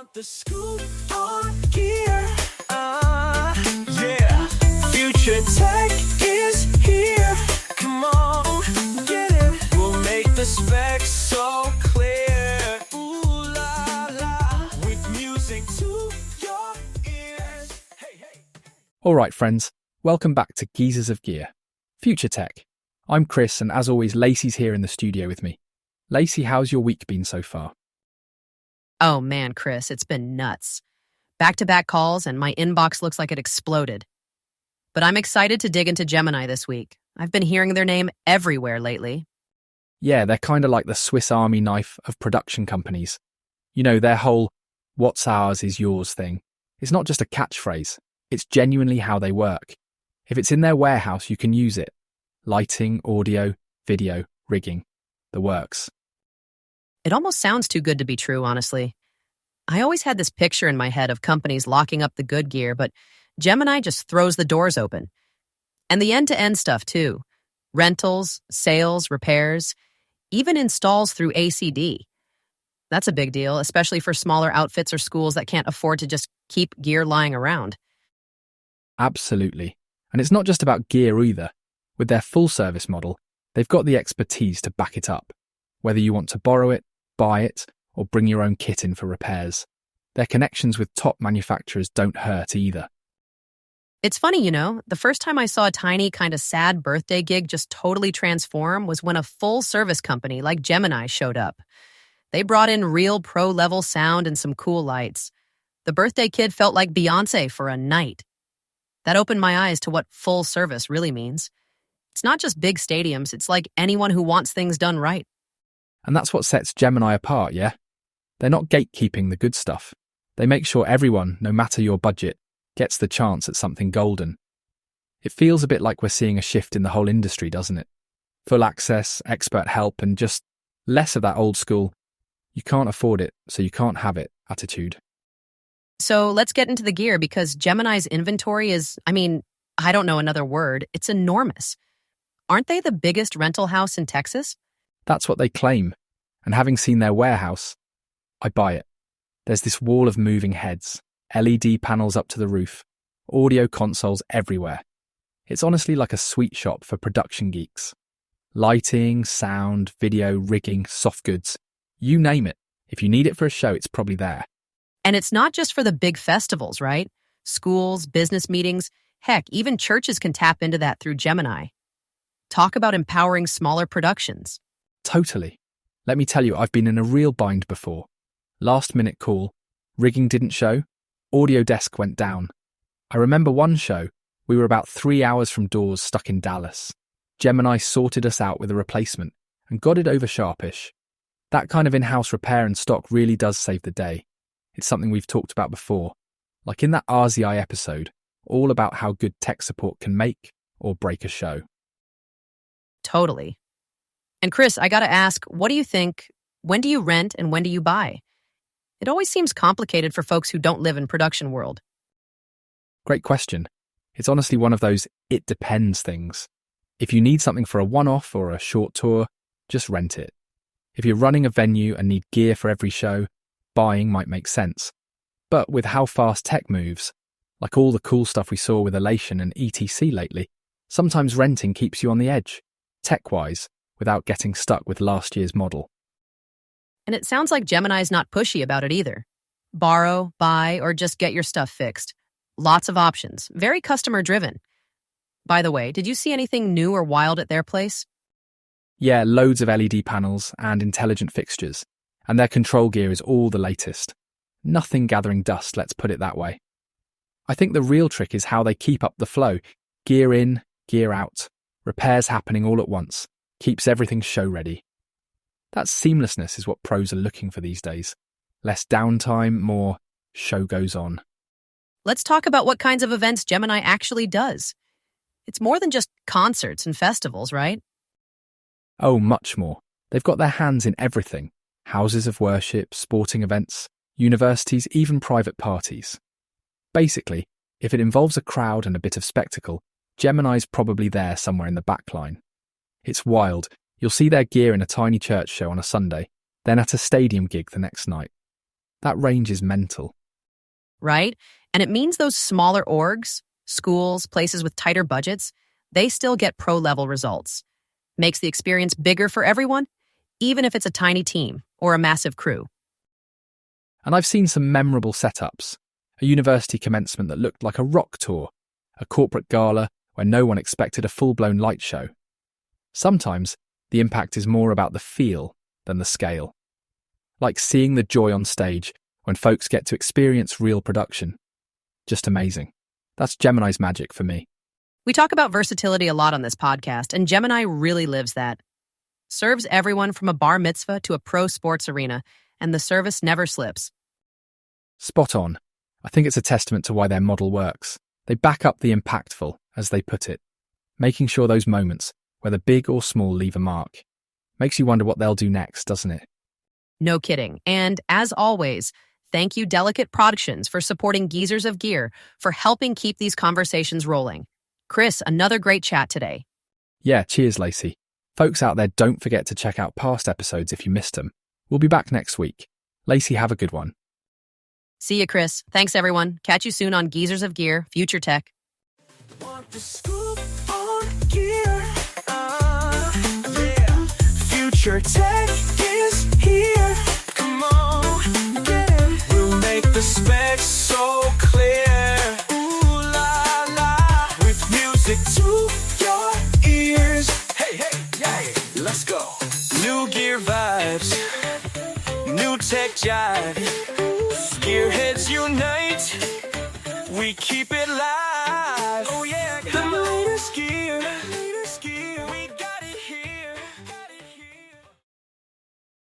want the scoop on gear. Yeah. Future Tech is here. Come on, get it. We'll make the specs so clear. Ooh la la. With music to your ears. Hey, hey. All right, friends, welcome back to Geezers of Gear, Future Tech. I'm Chris, and as always, Lacy's here in the studio with me. Lacy, how's your week been so far? Oh man, Chris, it's been nuts. Back-to-back calls and my inbox looks like it exploded. But I'm excited to dig into Gemini this week. I've been hearing their name everywhere lately. Yeah, they're kind of like the Swiss Army knife of production companies. You know, their whole "what's ours is yours" thing. It's not just a catchphrase, it's genuinely how they work. If it's in their warehouse, you can use it. Lighting, audio, video, rigging, the works. It almost sounds too good to be true, honestly. I always had this picture in my head of companies locking up the good gear, but Gemini just throws the doors open. And the end-to-end stuff, too. Rentals, sales, repairs, even installs through ACD. That's a big deal, especially for smaller outfits or schools that can't afford to just keep gear lying around. Absolutely. And it's not just about gear either. With their full-service model, they've got the expertise to back it up. Whether you want to borrow it, buy it, or bring your own kit in for repairs. Their connections with top manufacturers don't hurt either. It's funny, the first time I saw a tiny, kind of sad birthday gig just totally transform was when a full-service company like Gemini showed up. They brought in real pro-level sound and some cool lights. The birthday kid felt like Beyoncé for a night. That opened my eyes to what full service really means. It's not just big stadiums, it's like anyone who wants things done right. And that's what sets Gemini apart, yeah? They're not gatekeeping the good stuff. They make sure everyone, no matter your budget, gets the chance at something golden. It feels a bit like we're seeing a shift in the whole industry, doesn't it? Full access, expert help, and just less of that old school, you can't afford it, so you can't have it attitude. So let's get into the gear because Gemini's inventory is, I don't know another word, it's enormous. Aren't they the biggest rental house in Texas? That's what they claim, and having seen their warehouse, I buy it. There's this wall of moving heads, LED panels up to the roof, audio consoles everywhere. It's honestly like a sweet shop for production geeks. Lighting, sound, video, rigging, soft goods, you name it. If you need it for a show, it's probably there. And it's not just for the big festivals, right? Schools, business meetings, heck, even churches can tap into that through Gemini. Talk about empowering smaller productions. Totally. Let me tell you, I've been in a real bind before. Last minute call, rigging didn't show, audio desk went down. I remember one show, we were about 3 hours from doors stuck in Dallas. Gemini sorted us out with a replacement and got it over sharpish. That kind of in-house repair and stock really does save the day. It's something we've talked about before, like in that RZI episode, all about how good tech support can make or break a show. Totally. And Chris, I gotta ask, what do you think, when do you rent and when do you buy? It always seems complicated for folks who don't live in production world. Great question. It's honestly one of those it depends things. If you need something for a one-off or a short tour, just rent it. If you're running a venue and need gear for every show, buying might make sense. But with how fast tech moves, like all the cool stuff we saw with Lacy and ETC lately, sometimes renting keeps you on the edge, tech-wise, without getting stuck with last year's model. And it sounds like Gemini's not pushy about it either. Borrow, buy, or just get your stuff fixed. Lots of options, very customer-driven. By the way, did you see anything new or wild at their place? Yeah, loads of LED panels and intelligent fixtures, and their control gear is all the latest. Nothing gathering dust, let's put it that way. I think the real trick is how they keep up the flow. Gear in, gear out, repairs happening all at once, keeps everything show ready. That seamlessness is what pros are looking for these days. Less downtime, more show goes on. Let's talk about what kinds of events Gemini actually does. It's more than just concerts and festivals, right? Oh, much more. They've got their hands in everything. Houses of worship, sporting events, universities, even private parties. Basically, if it involves a crowd and a bit of spectacle, Gemini's probably there somewhere in the backline. It's wild. You'll see their gear in a tiny church show on a Sunday, then at a stadium gig the next night. That range is mental. Right? And it means those smaller orgs, schools, places with tighter budgets, they still get pro-level results. Makes the experience bigger for everyone, even if it's a tiny team or a massive crew. And I've seen some memorable setups. A university commencement that looked like a rock tour, a corporate gala where no one expected a full-blown light show. Sometimes, the impact is more about the feel than the scale. Like seeing the joy on stage when folks get to experience real production. Just amazing. That's Gemini's magic for me. We talk about versatility a lot on this podcast, and Gemini really lives that. Serves everyone from a bar mitzvah to a pro sports arena, and the service never slips. Spot on. I think it's a testament to why their model works. They back up the impactful, as they put it, making sure those moments, whether big or small, leave a mark. Makes you wonder what they'll do next, doesn't it? No kidding. And as always, thank you, Delicate Productions, for supporting Geezers of Gear, for helping keep these conversations rolling. Chris, another great chat today. Yeah, cheers, Lacy. Folks out there, don't forget to check out past episodes if you missed them. We'll be back next week. Lacy, have a good one. See you, Chris. Thanks, everyone. Catch you soon on Geezers of Gear, Future Tech. Want the scoop on gear? Yeah. Future Tech is here. Come on, get it. We'll make the specs so clear. Ooh la la. With music to your ears. Hey, hey, yeah. Let's go. New gear vibes. New tech jive. Gearheads unite. We keep it live. Oh yeah, the latest gear.